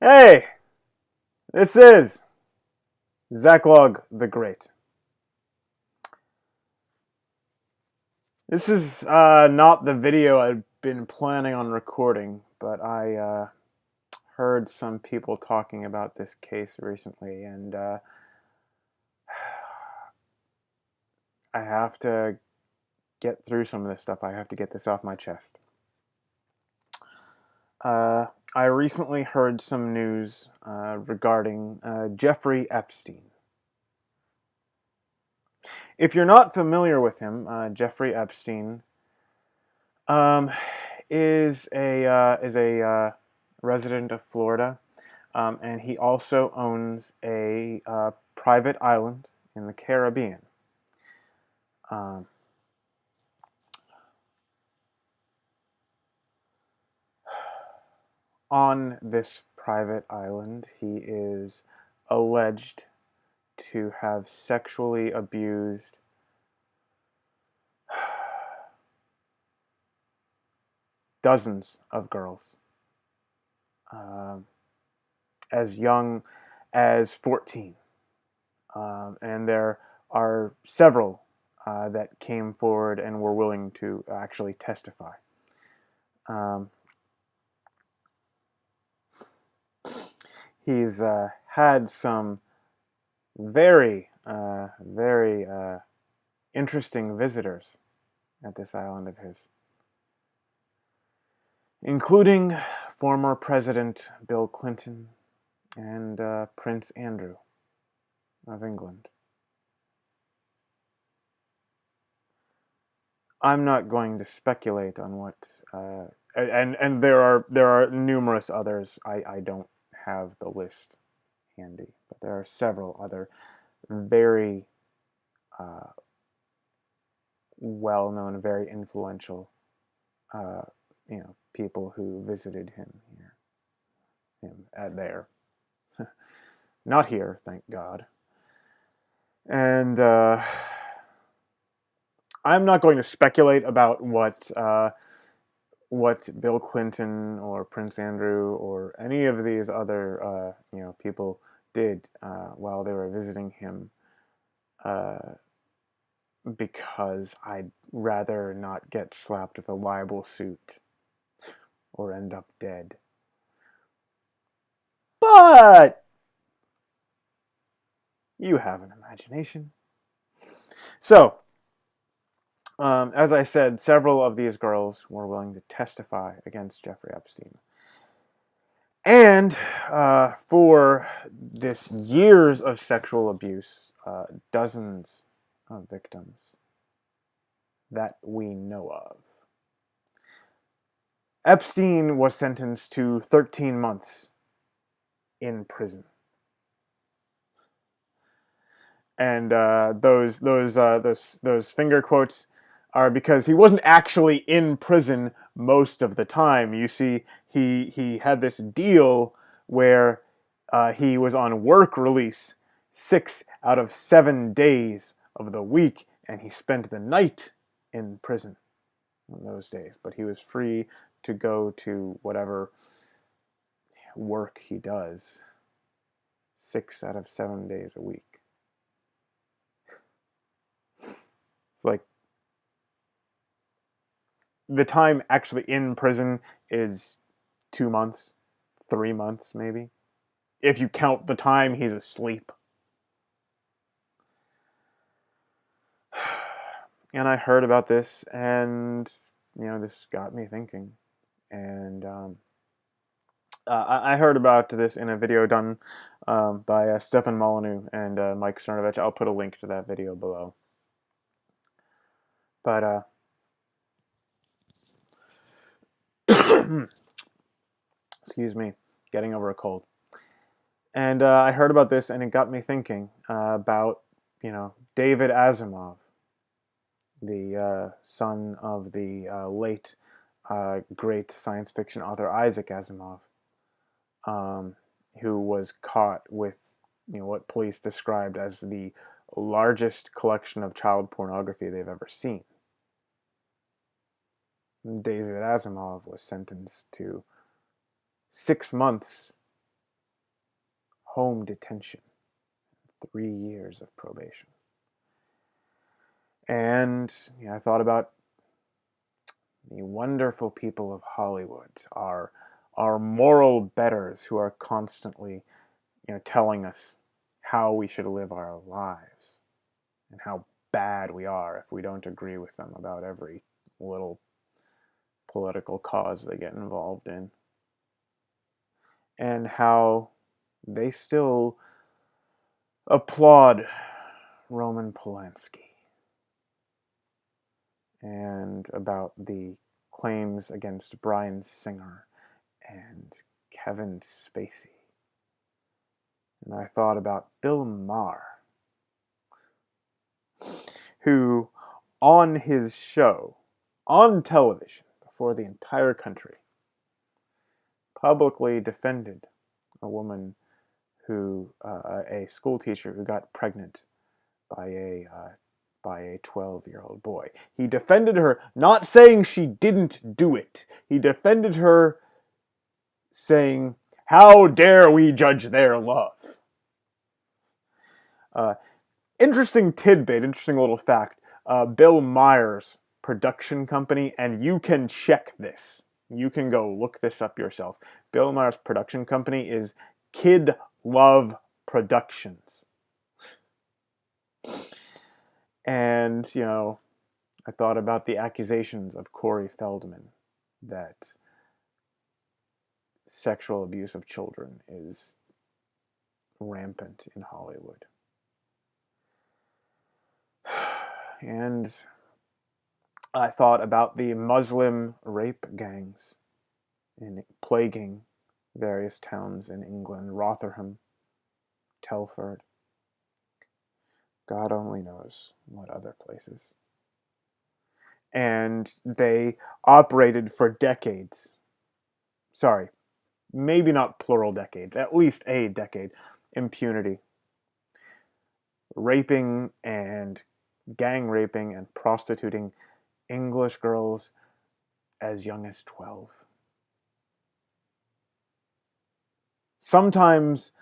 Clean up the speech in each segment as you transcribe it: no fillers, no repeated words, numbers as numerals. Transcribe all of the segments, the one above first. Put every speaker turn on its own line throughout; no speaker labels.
Hey, this is Zacklog the Great. This is not the video I've been planning on recording, but I heard some people talking about this case recently, and I have to get through some of this stuff. I have to get this off my chest. Uh, I recently heard some news regarding Jeffrey Epstein. If you're not familiar with him, Jeffrey Epstein Um, is a resident of Florida, and he also owns a private island in the Caribbean. Um, on this private island, he is alleged to have sexually abused dozens of girls, um, as young as 14. And there are several that came forward and were willing to actually testify. Um, he's had some very interesting visitors at this island of his, including former President Bill Clinton and Prince Andrew of England. I'm not going to speculate on what, and there are numerous others. I don't have the list handy, but there are several other very uh, well-known, very influential, uh, people who visited him here, him at there, not here, thank God. And I'm not going to speculate about what Bill Clinton or Prince Andrew or any of these other people did while they were visiting him, uh, because I'd rather not get slapped with a libel suit or end up dead. But you have an imagination. So, as I said, several of these girls were willing to testify against Jeffrey Epstein. And for this years of sexual abuse, dozens of victims that we know of. Epstein was sentenced to 13 months in prison. And those finger quotes are because he wasn't actually in prison most of the time. You see, he had this deal where he was on work release 6 out of 7 days of the week, and he spent the night in prison on those days. But he was free to go to whatever work he does 6 out of 7 days a week. It's like the time actually in prison is 2 months, 3 months, maybe, if you count the time he's asleep. And I heard about this, and this got me thinking. And I heard about this in a video done by Stefan Molyneux and Mike Cernovich. I'll put a link to that video below. But excuse me, getting over a cold. And I heard about this, and it got me thinking about David Asimov, the son of the late great science fiction author Isaac Asimov, who was caught with what police described as the largest collection of child pornography they've ever seen. David Asimov was sentenced to 6 months home detention, 3 years of probation. And I thought about the wonderful people of Hollywood, our moral betters who are constantly, telling us how we should live our lives and how bad we are if we don't agree with them about every little political cause they get involved in, and how they still applaud Roman Polanski, and about the claims against Bryan Singer and Kevin Spacey. And I thought about Bill Maher, who on his show, on television, before the entire country, publicly defended a woman who, a school teacher who got pregnant by a 12-year-old boy. He defended her, not saying she didn't do it. He defended her saying, "How dare we judge their love?" Interesting tidbit, interesting little fact. Bill Maher's production company, and you can check this. You can go look this up yourself. Bill Maher's production company is Kid Love Productions. And, I thought about the accusations of Corey Feldman that sexual abuse of children is rampant in Hollywood. And I thought about the Muslim rape gangs plaguing various towns in England, Rotherham, Telford, God only knows what other places. And they operated for decades. Sorry, maybe not plural decades, at least a decade. Impunity. Raping and gang raping and prostituting English girls as young as 12. Sometimes,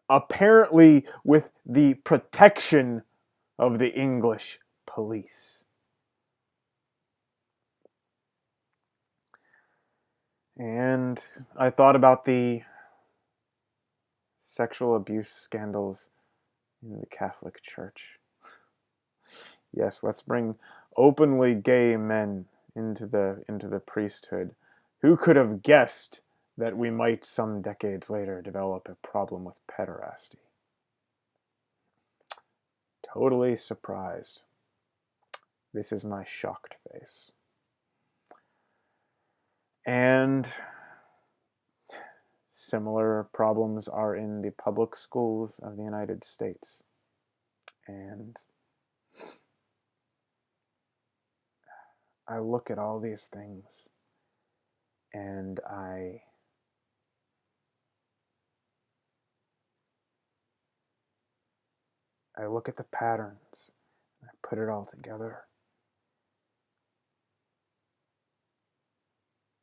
apparently, with the protection of the English police. And I thought about the sexual abuse scandals in the Catholic Church. Yes, let's bring openly gay men into the priesthood. Who could have guessed that we might some decades later develop a problem with pederasty? Totally surprised. This is my shocked face. And similar problems are in the public schools of the United States. And I look at all these things and I look at the patterns and I put it all together.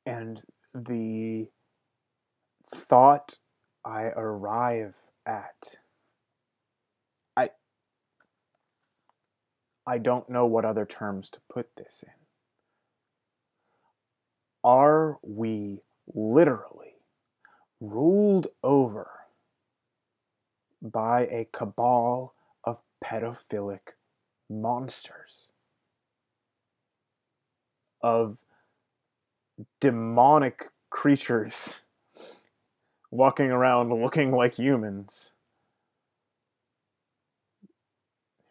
And the thought I arrive at, I don't know what other terms to put this in. Are we literally ruled over by a cabal of pedophilic monsters, of demonic creatures walking around looking like humans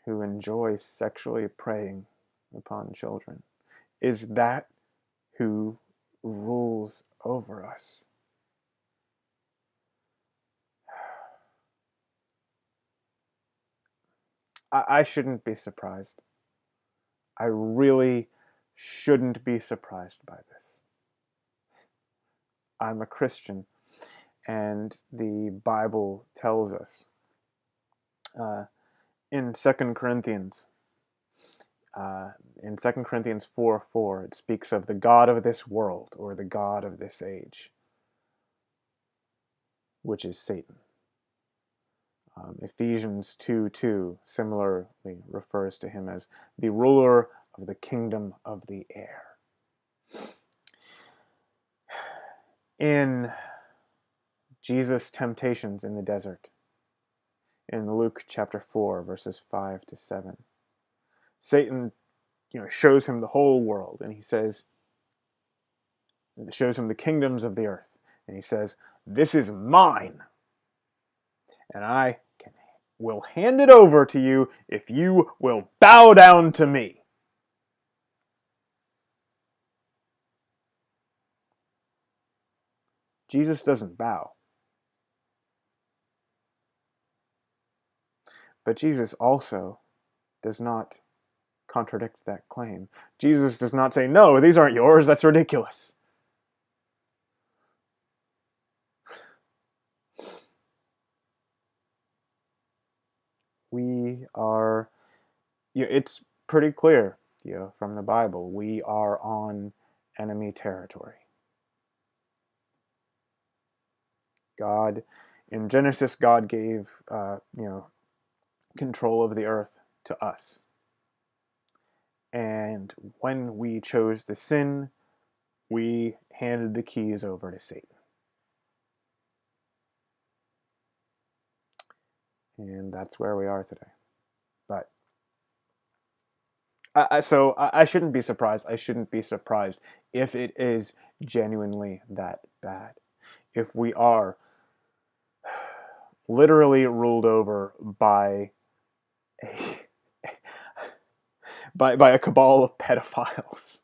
who enjoy sexually preying upon children? Is that who rules over us? I shouldn't be surprised. I really shouldn't be surprised by this. I'm a Christian, and the Bible tells us in 2 Corinthians, in 2 Corinthians 4:4, it speaks of the God of this world, or the God of this age, which is Satan. Ephesians 2:2 similarly refers to him as the ruler of the kingdom of the air. In Jesus' temptations in the desert, in Luke chapter 4, verses 5 to 7, Satan, shows him the whole world, and he says, shows him the kingdoms of the earth, and he says, "This is mine, and I will hand it over to you if you will bow down to me." Jesus doesn't bow. But Jesus also does not contradict that claim. Jesus does not say, "No, these aren't yours, that's ridiculous." We are, it's pretty clear, from the Bible, we are on enemy territory. God, in Genesis, God gave, control of the earth to us. And when we chose to sin, we handed the keys over to Satan. And that's where we are today. But so I shouldn't be surprised. I shouldn't be surprised if it is genuinely that bad. If we are literally ruled over by a by a cabal of pedophiles.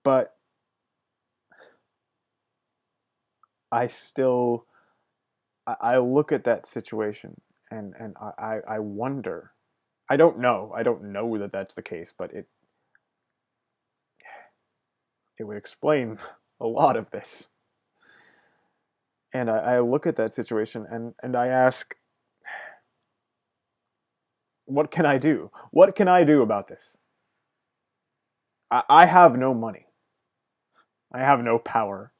But I still I look at that situation and I wonder. I don't know that that's the case, but it would explain a lot of this. And I look at that situation and I ask, what can I do? What can I do about this? I have no money. I have no power.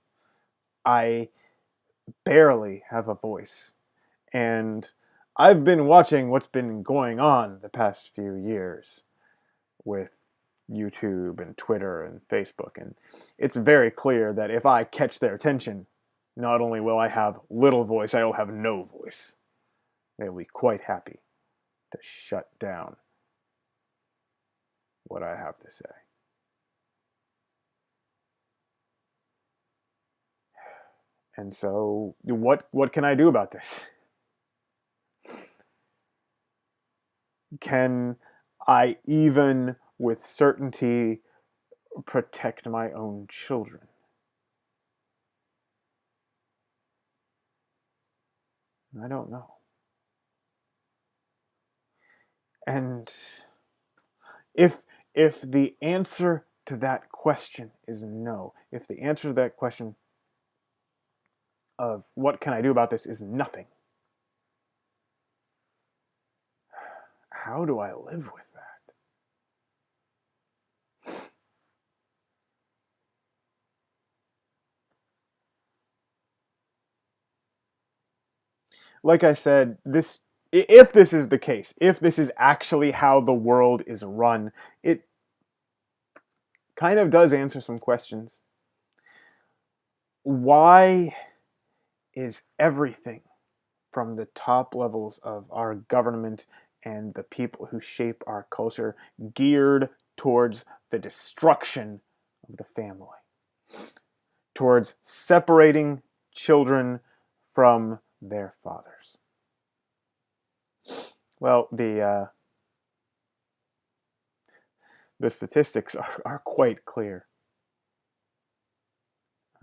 I barely have a voice. And I've been watching what's been going on the past few years with YouTube and Twitter and Facebook, and it's very clear that if I catch their attention, not only will I have little voice, I will have no voice. They will be quite happy to shut down what I have to say. And so, what can I do about this? Can I even with certainty protect my own children? I don't know. And if the answer to that question is no, if the answer to that question of what can I do about this is nothing, how do I live with that? Like I said, if this is the case, if this is actually how the world is run, it kind of does answer some questions. Why is everything from the top levels of our government and the people who shape our culture geared towards the destruction of the family, towards separating children from their fathers? Well, the statistics are quite clear.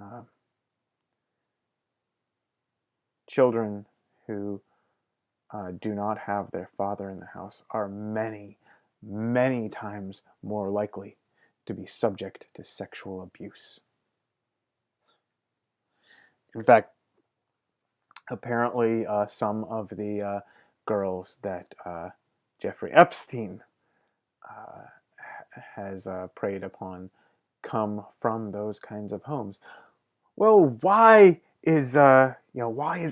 Uh, Children who do not have their father in the house are many, many times more likely to be subject to sexual abuse. In fact, apparently some of the girls that Jeffrey Epstein has preyed upon come from those kinds of homes. Well, why is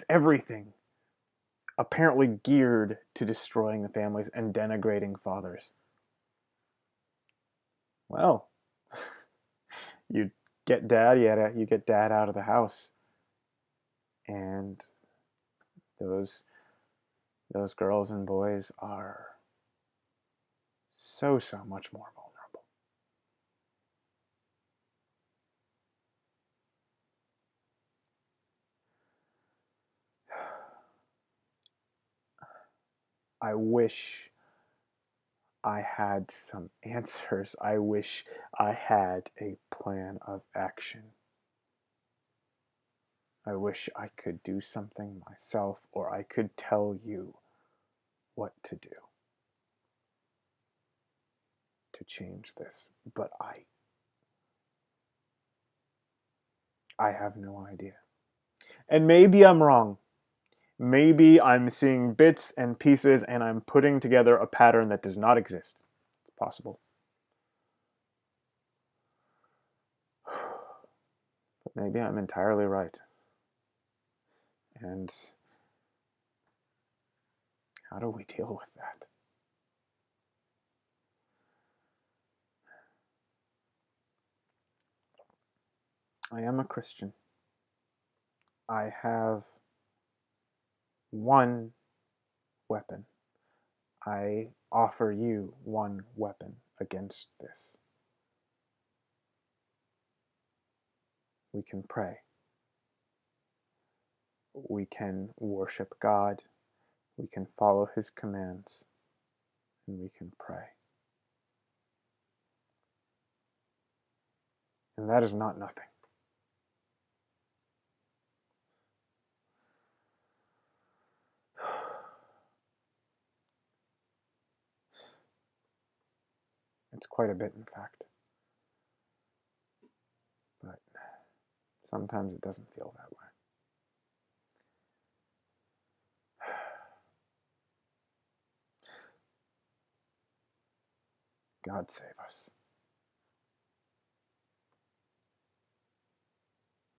everything apparently geared to destroying the families and denigrating fathers? Well, you you get dad out of the house, and those those girls and boys are so much more vulnerable. I wish I had some answers. I wish I had a plan of action. I wish I could do something myself, or I could tell you what to do to change this. But I have no idea. And maybe I'm wrong. Maybe I'm seeing bits and pieces and I'm putting together a pattern that does not exist. It's possible. But maybe I'm entirely right. And how do we deal with that? I am a Christian. I have one weapon. I offer you one weapon against this. We can pray. We can worship God. We can follow His commands. And we can pray. And that is not nothing. It's quite a bit, in fact. But sometimes it doesn't feel that way. God save us.